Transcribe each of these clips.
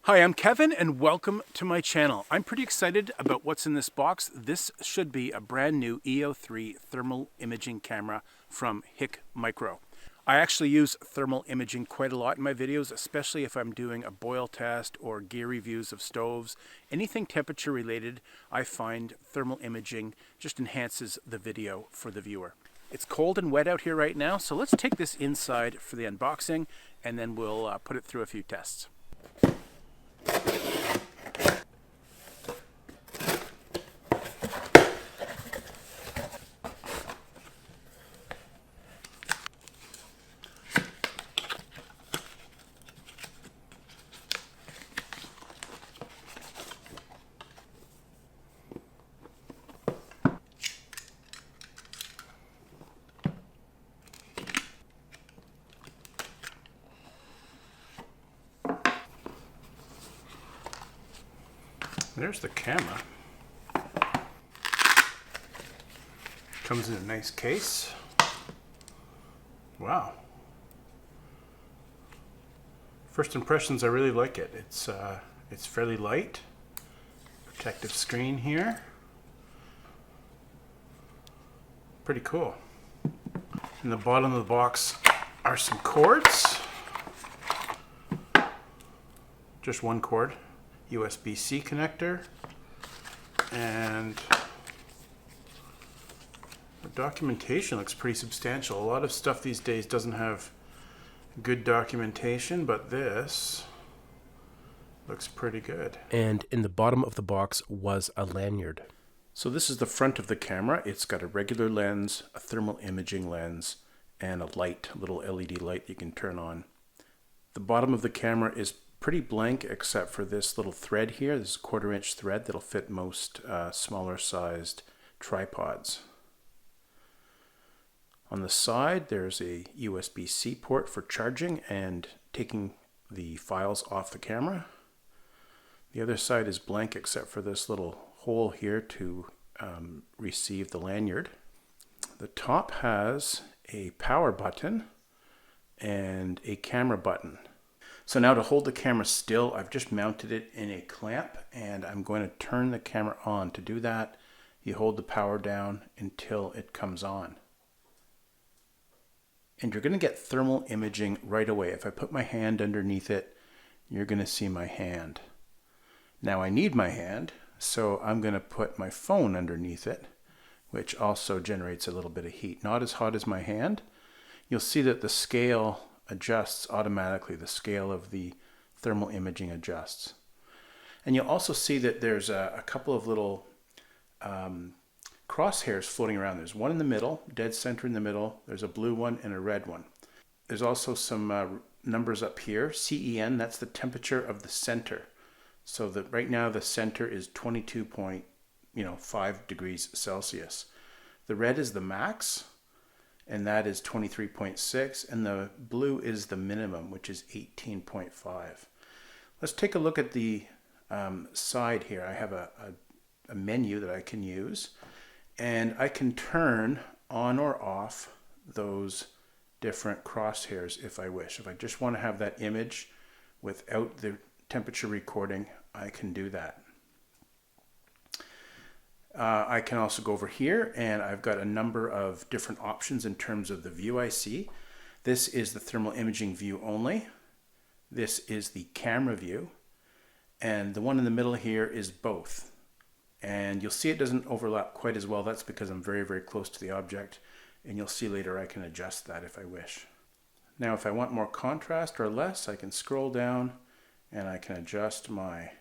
Hi, I'm Kevin and welcome to my channel. I'm pretty excited about what's in this box. This should be a brand new E03 thermal imaging camera from HIKMICRO. I actually use thermal imaging quite a lot in my videos, especially if I'm doing a boil test or gear reviews of stoves. Anything temperature related, I find thermal imaging just enhances the video for the viewer. It's cold and wet out here right now, so let's take this inside for the unboxing and then we'll put it through a few tests. There's the camera. Comes in a nice case. Wow. First impressions, I really like it. It's fairly light. Protective screen here. Pretty cool. In the bottom of the box are some cords. Just one cord. USB-C connector, and the documentation looks pretty substantial. A lot of stuff these days doesn't have good documentation, but this looks pretty good. And in the bottom of the box was a lanyard. So this is the front of the camera. It's got a regular lens, a thermal imaging lens, and a light, a little LED light you can turn on. The bottom of the camera is pretty blank except for this little thread here. This is a 1/4 inch thread that'll fit most smaller sized tripods. On the side there's a USB-C port for charging and taking the files off the camera. The other side is blank except for this little hole here to receive the lanyard. The top has a power button and a camera button. So now to hold the camera still, I've just mounted it in a clamp and I'm going to turn the camera on. To do that, you hold the power down until it comes on. And you're going to get thermal imaging right away. If I put my hand underneath it, you're going to see my hand. Now I need my hand, so I'm going to put my phone underneath it, which also generates a little bit of heat. Not as hot as my hand. You'll see that the scale adjusts automatically. The scale of the thermal imaging adjusts. And you'll also see that there's a couple of little crosshairs floating around. There's one in the middle, dead center in the middle. There's a blue one and a red one. There's also some numbers up here. CEN, that's the temperature of the center. So that right now the center is 22.5 degrees Celsius. The red is the max, and that is 23.6, and the blue is the minimum, which is 18.5. Let's take a look at the side here. I have a menu that I can use, and I can turn on or off those different crosshairs if I wish. If I just want to have that image without the temperature recording, I can do that. I can also go over here and I've got a number of different options in terms of the view I see. This is the thermal imaging view only. This is the camera view. And the one in the middle here is both. And you'll see it doesn't overlap quite as well. That's because I'm very, very close to the object. And you'll see later I can adjust that if I wish. Now if I want more contrast or less, I can scroll down and I can adjust my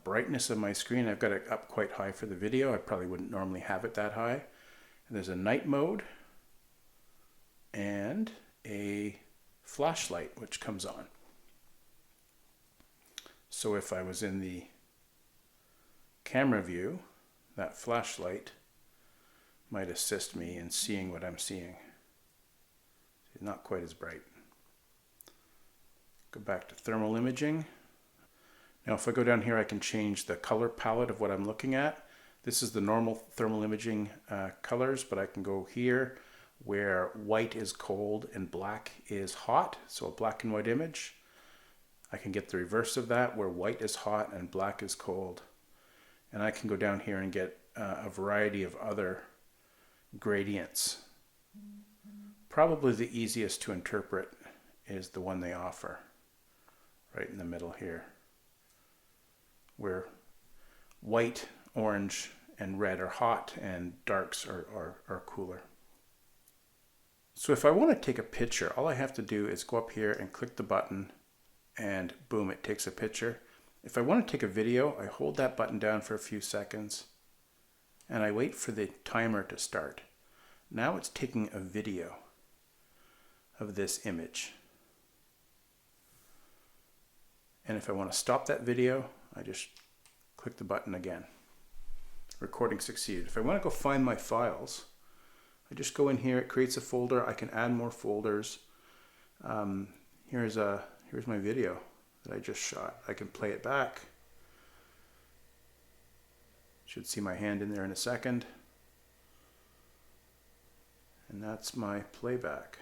brightness of my screen. I've got it up quite high for the video. I probably wouldn't normally have it that high. And there's a night mode and a flashlight which comes on. So if I was in the camera view, that flashlight might assist me in seeing what I'm seeing. It's not quite as bright. Go back to thermal imaging. Now if I go down here, I can change the color palette of what I'm looking at. This is the normal thermal imaging colors, but I can go here where white is cold and black is hot, so a black and white image. I can get the reverse of that, where white is hot and black is cold. And I can go down here and get a variety of other gradients. Probably the easiest to interpret is the one they offer, right in the middle here, where white, orange, and red are hot and darks are cooler. So if I want to take a picture, all I have to do is go up here and click the button, and boom, it takes a picture. If I want to take a video, I hold that button down for a few seconds and I wait for the timer to start. Now it's taking a video of this image. And if I want to stop that video, I just click the button again. Recording succeeded. If I want to go find my files, I just go in here, it creates a folder, I can add more folders. Here's my video that I just shot. I can play it back. Should see my hand in there in a second. And that's my playback.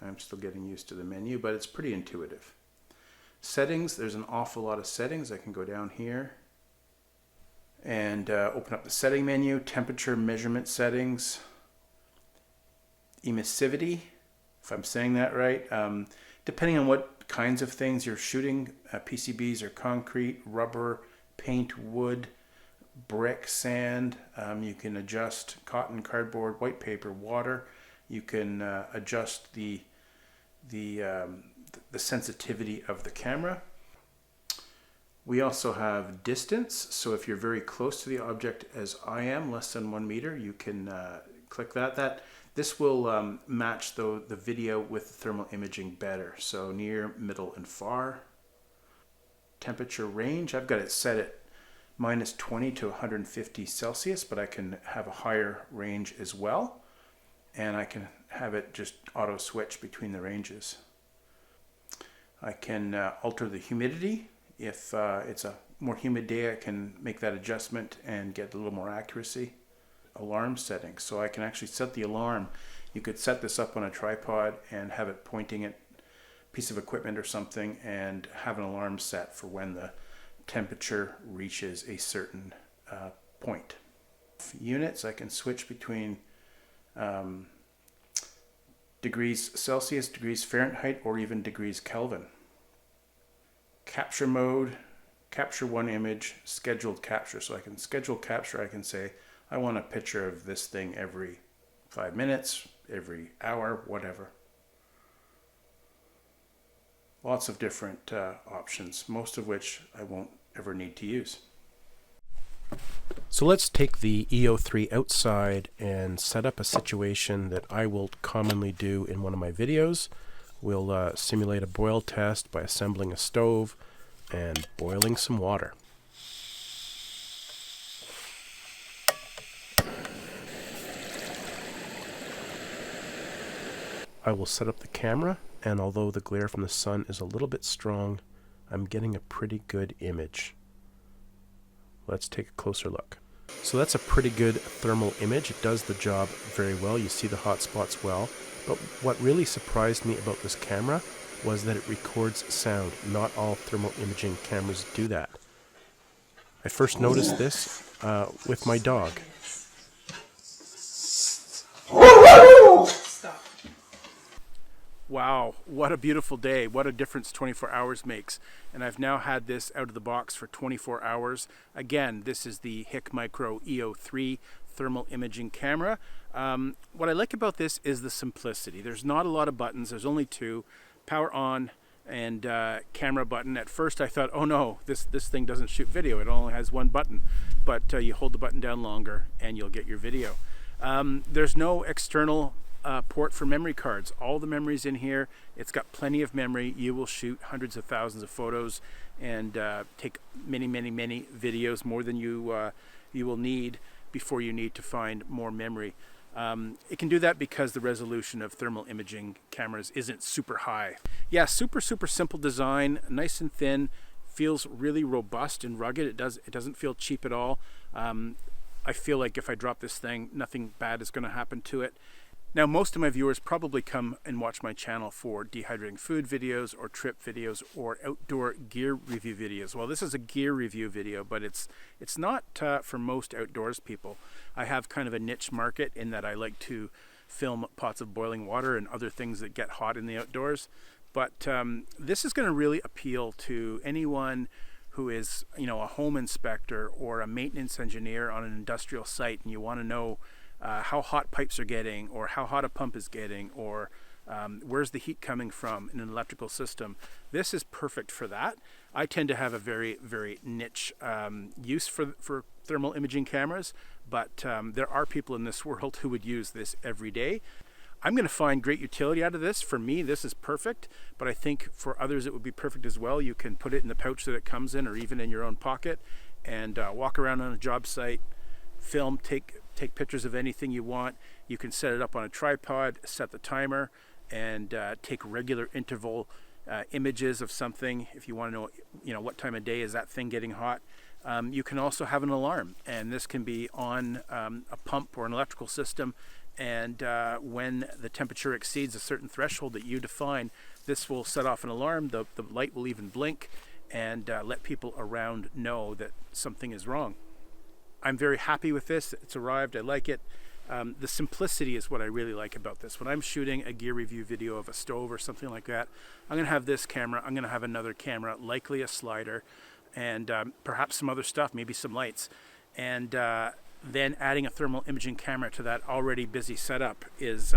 I'm still getting used to the menu, but it's pretty intuitive. Settings, there's an awful lot of settings. I can go down here and open up the setting menu, temperature measurement settings, emissivity, if I'm saying that right. Depending on what kinds of things you're shooting, PCBs or concrete, rubber, paint, wood, brick, sand. You can adjust cotton, cardboard, white paper, water. You can adjust the sensitivity of the camera. We also have distance, so if you're very close to the object as I am, less than 1 meter, you can click that. This will match the video with the thermal imaging better, so near, middle, and far. Temperature range, I've got it set at -20 to 150 Celsius, but I can have a higher range as well, and I can have it just auto switch between the ranges. I can alter the humidity. If it's a more humid day, I can make that adjustment and get a little more accuracy. Alarm settings, so I can actually set the alarm. You could set this up on a tripod and have it pointing at a piece of equipment or something and have an alarm set for when the temperature reaches a certain point. Units, I can switch between degrees Celsius, degrees Fahrenheit, or even degrees Kelvin. Capture mode, capture one image, scheduled capture. So I can schedule capture. I can say, I want a picture of this thing every 5 minutes, every hour, whatever. Lots of different options, most of which I won't ever need to use. So let's take the E03 outside and set up a situation that I will commonly do in one of my videos. We'll simulate a boil test by assembling a stove and boiling some water. I will set up the camera, and although the glare from the sun is a little bit strong, I'm getting a pretty good image. Let's take a closer look. So that's a pretty good thermal image. It does the job very well. You see the hot spots well. But what really surprised me about this camera was that it records sound. Not all thermal imaging cameras do that. I first noticed this with my dog. Wow, what a beautiful day. What a difference 24 hours makes. And I've now had this out of the box for 24 hours. Again, this is the HIKMICRO E03 thermal imaging camera. What I like about this is the simplicity. There's not a lot of buttons. There's only two, power on and camera button. At first I thought, oh no, this thing doesn't shoot video. It only has one button. But you hold the button down longer and you'll get your video. There's no external port for memory cards. All the memory's in here. It's got plenty of memory. You will shoot hundreds of thousands of photos and take many videos, more than you will need before you need to find more memory. It can do that because the resolution of thermal imaging cameras isn't super high. Yeah, super simple design, nice and thin, feels really robust and rugged. It doesn't feel cheap at all. I feel like if I drop this thing, nothing bad is going to happen to it. Now, most of my viewers probably come and watch my channel for dehydrating food videos or trip videos or outdoor gear review videos. Well, this is a gear review video, but it's not for most outdoors people. I have kind of a niche market in that I like to film pots of boiling water and other things that get hot in the outdoors. But this is going to really appeal to anyone who is, you know, a home inspector or a maintenance engineer on an industrial site, and you want to know how hot pipes are getting, or how hot a pump is getting, or where's the heat coming from in an electrical system. This is perfect for that. I tend to have a very, very niche use for thermal imaging cameras, but there are people in this world who would use this every day. I'm going to find great utility out of this. For me, this is perfect, but I think for others it would be perfect as well. You can put it in the pouch that it comes in, or even in your own pocket, and walk around on a job site, film, take pictures of anything you want. You can set it up on a tripod, set the timer, and take regular interval images of something. If you want to know, you know, what time of day is that thing getting hot. You can also have an alarm, and this can be on a pump or an electrical system. And when the temperature exceeds a certain threshold that you define, this will set off an alarm. The light will even blink and let people around know that something is wrong. I'm very happy with this. It's arrived. I like it. The simplicity is what I really like about this. When I'm shooting a gear review video of a stove or something like that, I'm going to have this camera. I'm going to have another camera, likely a slider, and perhaps some other stuff, maybe some lights. And then adding a thermal imaging camera to that already busy setup is,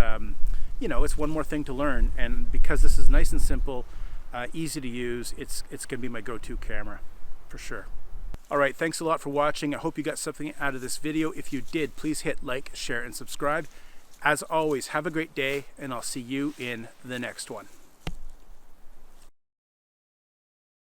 you know, it's one more thing to learn. And because this is nice and simple, easy to use, it's going to be my go-to camera for sure. All right, thanks a lot for watching. I hope you got something out of this video. If you did, please hit like, share, and subscribe. As always, have a great day, and I'll see you in the next one.